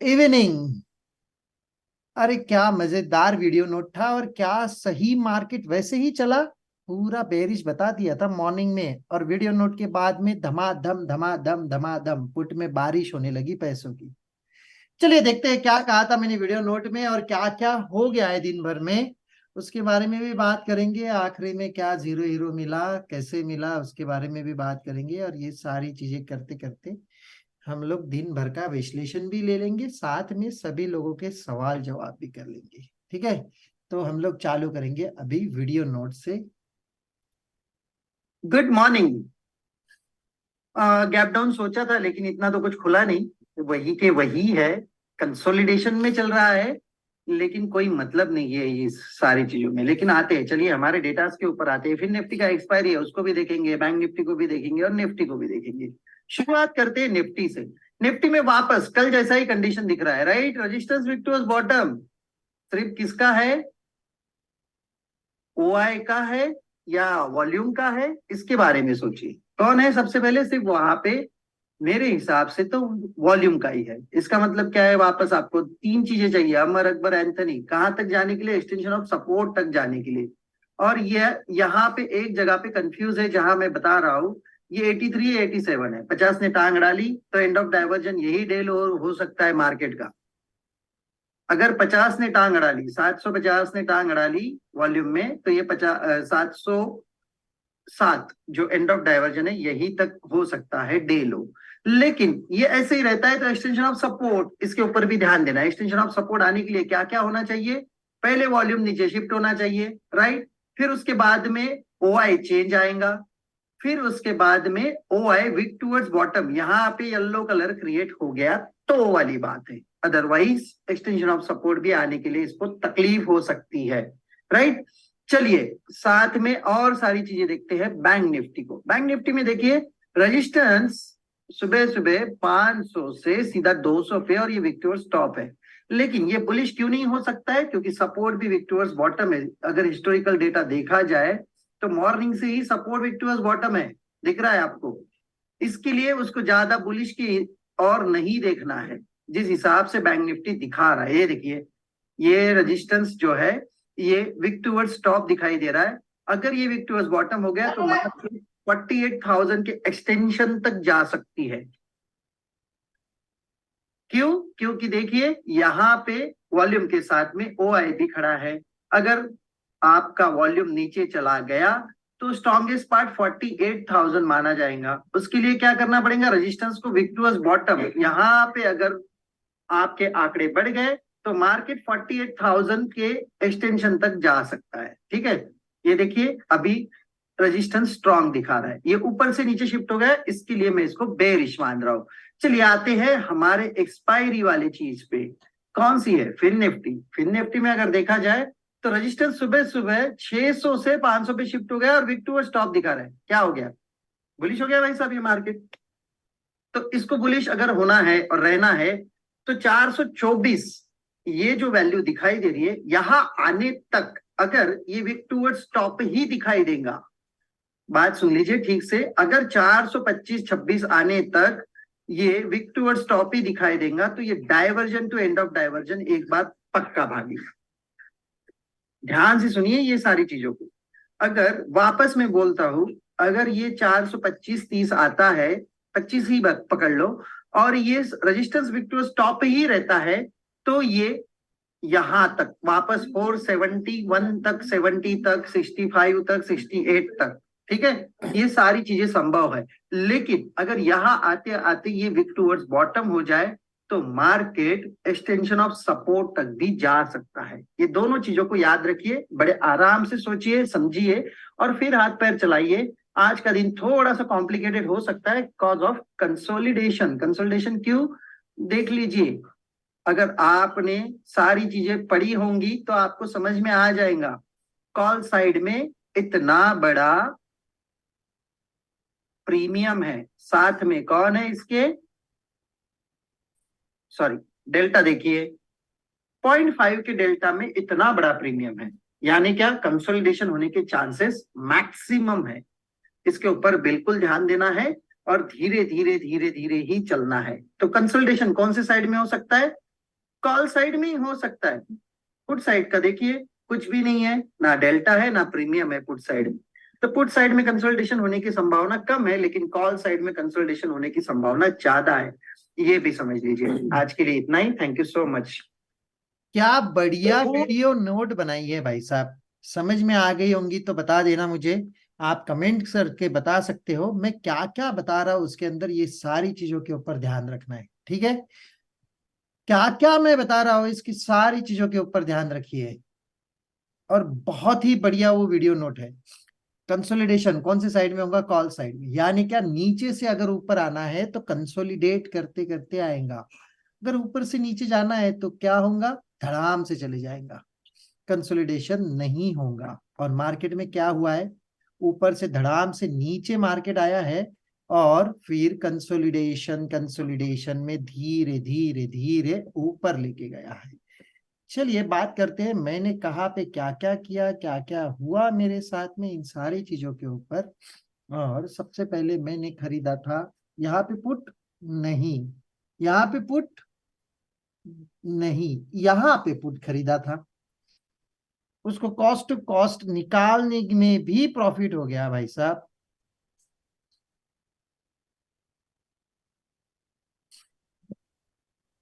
Evening. अरे क्या मजेदार वीडियो नोट था और क्या सही मार्केट वैसे ही चला। पूरा बेरिश बता दिया था मॉर्निंग में और वीडियो नोट के बाद में धमाधम धमाधम धमाधम पुट में बारिश होने लगी पैसों की। चलिए देखते हैं क्या कहा था मैंने वीडियो नोट में और क्या क्या हो गया है दिन भर में। उसके बारे में भी बात करेंगे। आखिरी में क्या जीरो हीरो मिला, कैसे मिला, उसके बारे में भी बात करेंगे। और ये सारी चीजें करते करते हम लोग दिन भर का विश्लेषण भी ले लेंगे, साथ में सभी लोगों के सवाल जवाब भी कर लेंगे। ठीक है, तो हम लोग चालू करेंगे अभी वीडियो नोट से। Good morning. गैप डाउन सोचा था लेकिन इतना तो कुछ खुला नहीं। वही के वही है, कंसोलिडेशन में चल रहा है। लेकिन कोई मतलब नहीं है ये सारी चीजों में। लेकिन आते हैं, चलिए हमारे डेटास के ऊपर आते हैं। फिर निफ्टी का एक्सपायरी है, उसको भी देखेंगे, बैंक निफ्टी को भी देखेंगे और निफ्टी को भी देखेंगे। शुरुआत करते हैं निफ्टी से। निफ्टी में वापस कल जैसा ही कंडीशन दिख रहा है, राइट। रजिस्टेंस विक्टोरियस बॉटम सिर्फ किसका है? ओआई का है या वॉल्यूम का है? इसके बारे में सोचिए, कौन है सबसे पहले। सिर्फ वहां पे मेरे हिसाब से तो वॉल्यूम का ही है। इसका मतलब क्या है? वापस आपको तीन चीजें चाहिए, अमर अकबर एंथनी, कहां तक जाने के लिए? एक्सटेंशन ऑफ सपोर्ट तक जाने के लिए। और ये यहाँ पे एक जगह पे कंफ्यूज है, जहां मैं बता रहा हूँ ये 83 87 है। 50 ने टांग डाली तो एंड ऑफ डाइवर्जन यही डेल हो सकता है मार्केट का। अगर 50 ने टांग अड़ा ली, 750 ने टांग अड़ा ली वॉल्यूम में, तो ये 707 जो एंड ऑफ डाइवर्जन है यही तक हो सकता है डे लो। लेकिन ये ऐसे ही रहता है, तो एक्सटेंशन ऑफ सपोर्ट इसके ऊपर भी ध्यान देना है। एक्सटेंशन ऑफ सपोर्ट आने के लिए क्या क्या होना चाहिए? पहले वॉल्यूम नीचे शिफ्ट होना चाहिए, राइट। फिर उसके बाद में ओआई चेंज आएगा। फिर उसके बाद में ओआई विक टूवर्ड्स बॉटम, यहाँ पे येलो कलर क्रिएट हो गया तो वाली बात है। अदरवाइज एक्सटेंशन ऑफ सपोर्ट भी आने के लिए इसको तकलीफ हो सकती है, राइट। चलिए साथ में और सारी चीजें देखते हैं बैंक निफ्टी को। बैंक निफ्टी में देखिए रेजिस्टेंस सुबह सुबह 500 से सीधा 200 पे, और ये विक्टोरियस टॉप है। लेकिन ये बुलिश क्यों नहीं हो सकता है? क्योंकि सपोर्ट भी विक्टोरियस बॉटम है। अगर हिस्टोरिकल डेटा देखा जाए तो मॉर्निंग से ही सपोर्ट विक्टोरियस बॉटम है, दिख रहा है आपको। इसके लिए उसको ज्यादा बुलिश की और नहीं देखना है, जिस हिसाब से बैंक निफ्टी दिखा रहा है। ये देखिए, ये रेजिस्टेंस जो है ये विक्टोरियस टॉप दिखाई दे रहा है। अगर ये विक्टोरियस बॉटम हो गया तो मार्केट 48,000 के एक्सटेंशन तक जा सकती है। क्यों? क्योंकि देखिए यहाँ पे वॉल्यूम के साथ में ओआई भी खड़ा है। अगर आपका वॉल्यूम नीचे चला गया तो स्ट्रॉन्गेस्ट पार्ट 48,000 माना जाएगा। उसके लिए क्या करना पड़ेगा? रेजिस्टेंस को विक्टोरियस बॉटम, यहाँ पे अगर आपके आंकड़े बढ़ गए तो मार्केट 48,000 के एक्सटेंशन तक जा सकता है। ठीक है, ये देखिए अभी रेजिस्टेंस स्ट्रॉन्ग दिखा रहा है, ये ऊपर से नीचे शिफ्ट हो गया, इसके लिए मैं इसको बेरिश मान रहा हूं। चलिए आते हैं हमारे एक्सपायरी वाली चीज पे। कौन सी है? Fin Nifty. फिन निफ्टी में अगर देखा जाए तो रेजिस्टेंस सुबह सुबह 600 से 500 पे शिफ्ट हो गया और विक्टोरियस टॉप दिखा रहा है। क्या हो गया? बुलिश हो गया भाई साहब ये मार्केट। तो इसको बुलिश अगर होना है और रहना है तो 424 ये जो वैल्यू दिखाई दे रही है, यहां आने तक अगर ये विक्टोरियस टॉप ही दिखाई देगा, बात सुन लीजिए ठीक से, अगर 425-26 आने तक ये विक्टोरियस टॉप ही दिखाई देगा तो ये diversion to end of diversion एक बात पक्का भागी। ध्यान से सुनिए ये सारी चीजों को। अगर वापस मैं बोलता हूं, अगर ये 425-30 आता है, 25 ही पकड़ लो, और ये रेजिस्टेंस विक्टोरियस टॉप ही रहता है, तो ये यहां तक वापस 471 तक, 70 तक, 65 तक, 68 तक, ठीक है, ये सारी चीजें संभव है। लेकिन अगर यहां आते आते ये विक टूवर्ड्स बॉटम हो जाए तो मार्केट एक्सटेंशन ऑफ सपोर्ट तक भी जा सकता है। ये दोनों चीजों को याद रखिए, बड़े आराम से सोचिए, समझिए और फिर हाथ पैर चलाइए। आज का दिन थोड़ा सा कॉम्प्लिकेटेड हो सकता है कॉज ऑफ कंसोलिडेशन। कंसोलिडेशन क्यों? देख लीजिए, अगर आपने सारी चीजें पढ़ी होंगी तो आपको समझ में आ जाएगा। कॉल साइड में इतना बड़ा प्रीमियम है, साथ में कौन है इसके? सॉरी, डेल्टा देखिए, 0.5 के डेल्टा में इतना बड़ा प्रीमियम है, यानी क्या? कंसोलिडेशन होने के चांसेस मैक्सिमम है। इसके ऊपर बिल्कुल ध्यान देना है और धीरे धीरे धीरे धीरे ही चलना है। तो कंसोलिडेशन कौन से साइड में हो सकता है? कॉल साइड में ही हो सकता है। पुट साइड का देखिए कुछ भी नहीं है, ना डेल्टा है ना प्रीमियम है पुट साइड में। तो पुट साइड में कंसोलिडेशन होने की संभावना कम है, लेकिन कॉल साइड में कंसोलिडेशन होने की संभावना ज्यादा है। ये भी समझ लीजिए। आज के लिए इतना ही। Thank you so much. क्या बढ़िया वीडियो नोट बनाई है भाई साहब। समझ में आ गई होंगी तो बता देना मुझे। आप कमेंट करके बता सकते हो मैं क्या क्या बता रहा हूं उसके अंदर, ये सारी चीजों के ऊपर ध्यान रखना है, ठीक है। क्या क्या मैं बता रहा हूं इसकी सारी चीजों के ऊपर ध्यान रखिए। और बहुत ही बढ़िया वो वीडियो नोट है। कंसोलिडेशन कौन से साइड में होगा? कॉल साइड में। यानी क्या, नीचे से अगर ऊपर आना है तो कंसोलिडेट करते करते आएगा, अगर ऊपर से नीचे जाना है तो क्या होगा? धड़ाम से चले जाएगा, कंसोलिडेशन नहीं होगा। और मार्केट में क्या हुआ है? ऊपर से धड़ाम से नीचे मार्केट आया है और फिर कंसोलिडेशन कंसोलिडेशन में धीरे धीरे धीरे ऊपर लेके गया है। चलिए बात करते हैं मैंने कहाँ पे क्या क्या किया, क्या क्या हुआ मेरे साथ में इन सारी चीजों के ऊपर। और सबसे पहले मैंने खरीदा था यहाँ पे पुट, नहीं यहाँ पे पुट, नहीं यहाँ पे पुट खरीदा था। उसको कॉस्ट टू कॉस्ट निकालने में भी प्रॉफिट हो गया भाई साहब।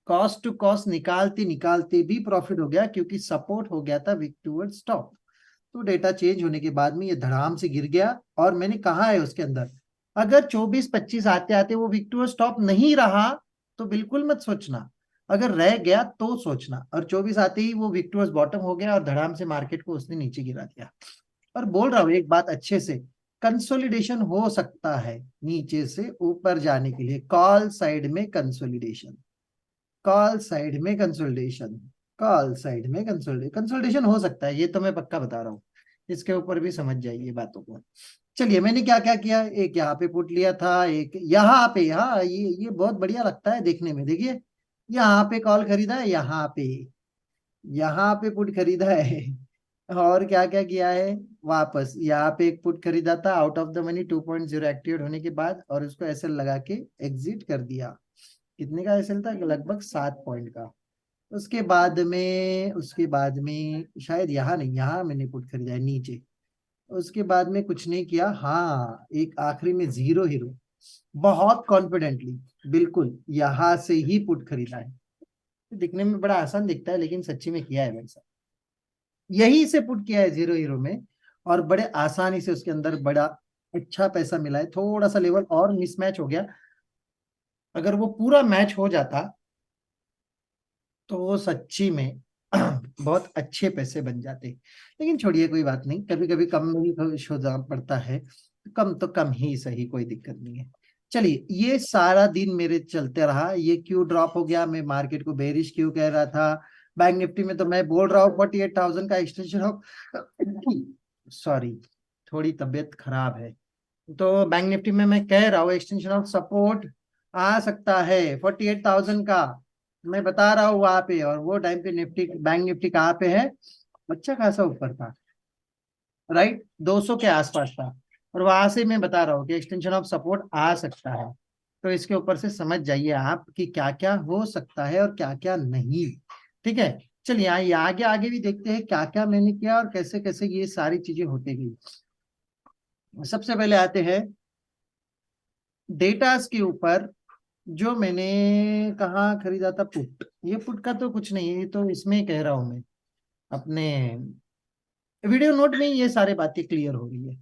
कॉस्ट टू कॉस्ट निकालते निकालते भी प्रॉफिट हो गया, क्योंकि सपोर्ट हो गया था वीक टूवर्ड स्टॉप। तो डेटा चेंज होने के बाद में ये धड़ाम से गिर गया। और मैंने कहा है उसके अंदर, अगर 24-25 आते आते वो वीक टूवर्ड स्टॉप नहीं रहा तो बिल्कुल मत सोचना, अगर रह गया तो सोचना। और 24 आते ही वो वीक टूवर्ड बॉटम हो गया और धड़ाम से मार्केट को उसने नीचे गिरा दिया। और बोल रहा हूं एक बात अच्छे से, कंसोलिडेशन हो सकता है नीचे से ऊपर जाने के लिए। कॉल साइड में कंसोलिडेशन, कॉल साइड में कंसोलिडेशन, कॉल साइड में कंसोलिडेशन हो सकता है, ये तो मैं पक्का बता रहा हूँ। इसके ऊपर भी समझ जाइए बातों को। चलिए मैंने क्या क्या किया, एक यहाँ पे पुट लिया था, एक यहाँ पे, हाँ ये बहुत बढ़िया लगता है देखने में। देखिए यहाँ पे कॉल खरीदा है, यहाँ पे पुट खरीदा है। और क्या क्या किया है, वापस यहाँ पे एक पुट खरीदा था out of the money 2.0 activate होने के बाद, और उसको एसएल लगा के एग्जिट कर दिया। कितने का एसएल था? लगभग 7 पॉइंट का। उसके बाद में शायद यहाँ नहीं, यहाँ मैंने पुट खरीदा है नीचे। उसके बाद में कुछ नहीं किया। हाँ एक आखिरी में जीरो हीरो, बहुत कॉन्फिडेंटली बिल्कुल यहाँ से ही पुट खरीदा है। दिखने में बड़ा आसान दिखता है लेकिन सच्ची में किया है भाई साहब, यही से पुट किया है जीरो हीरो में। और बड़े आसानी से उसके अंदर बड़ा अच्छा पैसा मिला है। थोड़ा सा लेवल और मिसमैच हो गया, अगर वो पूरा मैच हो जाता तो वो सच्ची में बहुत अच्छे पैसे बन जाते। लेकिन छोड़िए कोई बात नहीं, कभी कभी कम में भी खुश होना पड़ता है, कम तो कम ही सही, कोई दिक्कत नहीं है। चलिए ये सारा दिन मेरे चलते रहा, ये क्यों ड्रॉप हो गया, मैं मार्केट को बेरिश क्यों कह रहा था। बैंक निफ्टी में तो मैं बोल रहा हूँ 48,000 का एक्सटेंशन हो, सॉरी थोड़ी तबीयत खराब है। तो बैंक निफ्टी में मैं कह रहा हूँ एक्सटेंशन ऑफ सपोर्ट आ सकता है 48,000 का, मैं बता रहा हूँ वहां पे। और वो टाइम पे निफ्टी, बैंक निफ्टी कहाँ पे है? अच्छा खासा ऊपर था, राइट, 200 के आसपास था। और वहां से मैं बता रहा हूँ कि एक्सटेंशन ऑफ सपोर्ट आ सकता है। तो इसके ऊपर से समझ जाइए आप कि क्या क्या हो सकता है और क्या क्या नहीं। ठीक है, चलिए आइए आगे आगे भी देखते हैं क्या क्या मैंने किया और कैसे कैसे ये सारी चीजें होती गई। सबसे पहले आते हैं डेटास के ऊपर। जो मैंने कहा खरीदा था पुट, ये पुट का तो कुछ नहीं है, ये तो इसमें ही कह रहा हूं मैं, अपने वीडियो नोट में ही ये सारी बातें क्लियर हो रही है,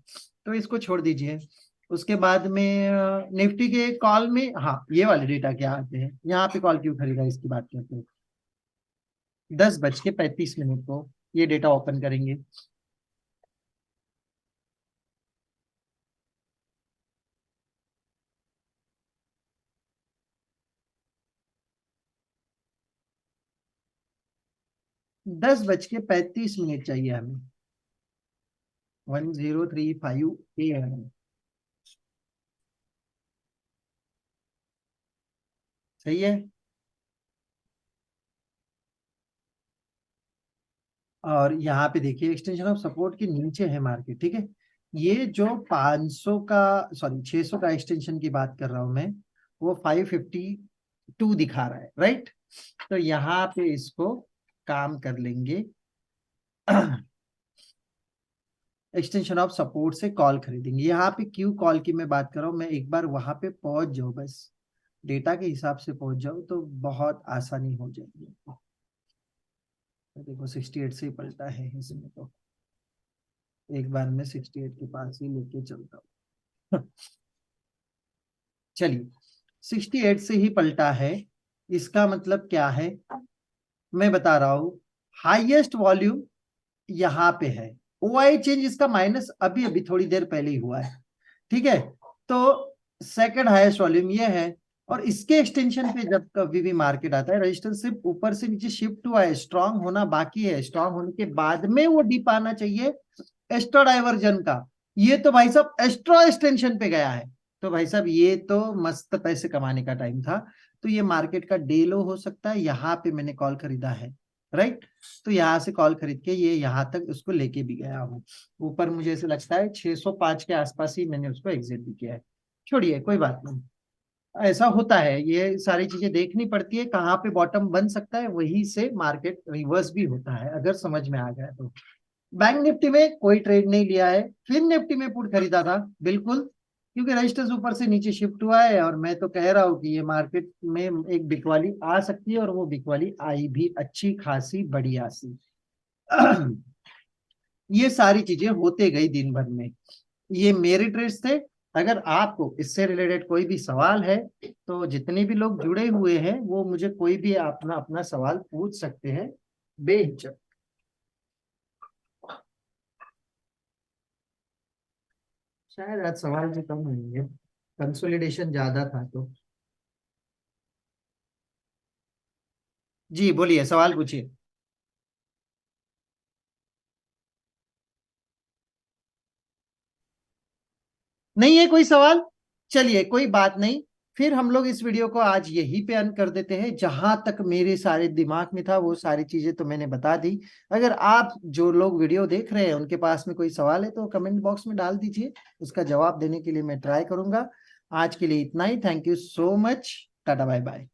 तो इसको छोड़ दीजिए। उसके बाद में निफ्टी के कॉल में, हाँ ये वाले डेटा क्या आते हैं, यहाँ पे कॉल क्यों खरीदा इसकी बात करते हैं। 10:35 को ये डेटा ओपन करेंगे। दस बज के 35 चाहिए हमें, 10:35 AM। सही है। और यहाँ पे देखिए एक्सटेंशन ऑफ सपोर्ट के नीचे है मार्केट, ठीक है। ये जो 500 का, सॉरी 600 का एक्सटेंशन की बात कर रहा हूं मैं, वो 552 दिखा रहा है, राइट। तो यहाँ पे इसको काम कर लेंगे, एक्सटेंशन ऑफ सपोर्ट से कॉल खरीदेंगे। यहाँ पे क्यू कॉल की मैं बात कर रहा हूँ, मैं एक बार वहां पे पहुंच जाऊं, बस डेटा के हिसाब से पहुंच जाऊं तो बहुत आसानी हो जाएगी। देखो 68 से ही पलटा है इसमें, तो एक बार मैं 68 के पास ही लेके चलता हूँ। चलिए 68 से ही पलटा है, इसका मतलब क्या है मैं बता रहा हूं। हाईएस्ट वॉल्यूम यहाँ पे है, ओआई चेंज इसका माइनस अभी अभी थोड़ी देर पहले ही हुआ है, ठीक है। तो सेकंड हाईएस्ट वॉल्यूम ये है, और इसके एक्सटेंशन पे जब कभी भी मार्केट आता है, रेजिस्टेंस सिर्फ ऊपर से नीचे शिफ्ट हुआ है, स्ट्रांग होना बाकी है, स्ट्रांग होने के बाद में वो डीप आना चाहिए एक्स्ट्रा डाइवर्जन का। ये तो भाई साहब एक्स्ट्रा एक्सटेंशन पे गया है, तो भाई साहब ये तो मस्त पैसे कमाने का टाइम था। तो ये मार्केट का डे लो हो सकता है, यहाँ पे मैंने कॉल खरीदा है, राइट। तो यहाँ से कॉल खरीद के ये यहाँ तक उसको लेके भी गया हूँ, ऊपर मुझे ऐसे लगता है 605 के आसपास ही मैंने उसको एग्जिट भी किया है। छोड़िए कोई बात नहीं, ऐसा होता है, ये सारी चीजें देखनी पड़ती है, कहाँ पे बॉटम बन सकता है, वहीं से मार्केट रिवर्स भी होता है अगर समझ में आ गया तो। बैंक निफ्टी में कोई ट्रेड नहीं लिया है, फिन निफ्टी में पुट खरीदा था बिल्कुल, क्योंकि रजिस्टर्स ऊपर से नीचे शिफ्ट हुआ है, और मैं तो कह रहा हूँ कि ये मार्केट में एक बिकवाली आ सकती है, और वो बिकवाली आई भी अच्छी खासी बढ़िया सी। ये सारी चीजें होते गई दिन भर में, ये मेरे ट्रेड्स थे। अगर आपको इससे रिलेटेड कोई भी सवाल है तो जितने भी लोग जुड़े हुए हैं वो मुझे कोई भी अपना अपना सवाल पूछ सकते हैं बेहिचक। शायद आज सवाल भी कम नहीं है, कंसोलिडेशन ज्यादा था तो। जी बोलिए, सवाल पूछिए। नहीं है कोई सवाल, चलिए कोई बात नहीं, फिर हम लोग इस वीडियो को आज यहीं पे अंत कर देते हैं। जहां तक मेरे सारे दिमाग में था वो सारी चीजें तो मैंने बता दी। अगर आप जो लोग वीडियो देख रहे हैं उनके पास में कोई सवाल है तो कमेंट बॉक्स में डाल दीजिए, उसका जवाब देने के लिए मैं ट्राई करूंगा। आज के लिए इतना ही, thank you so much, tata bye bye.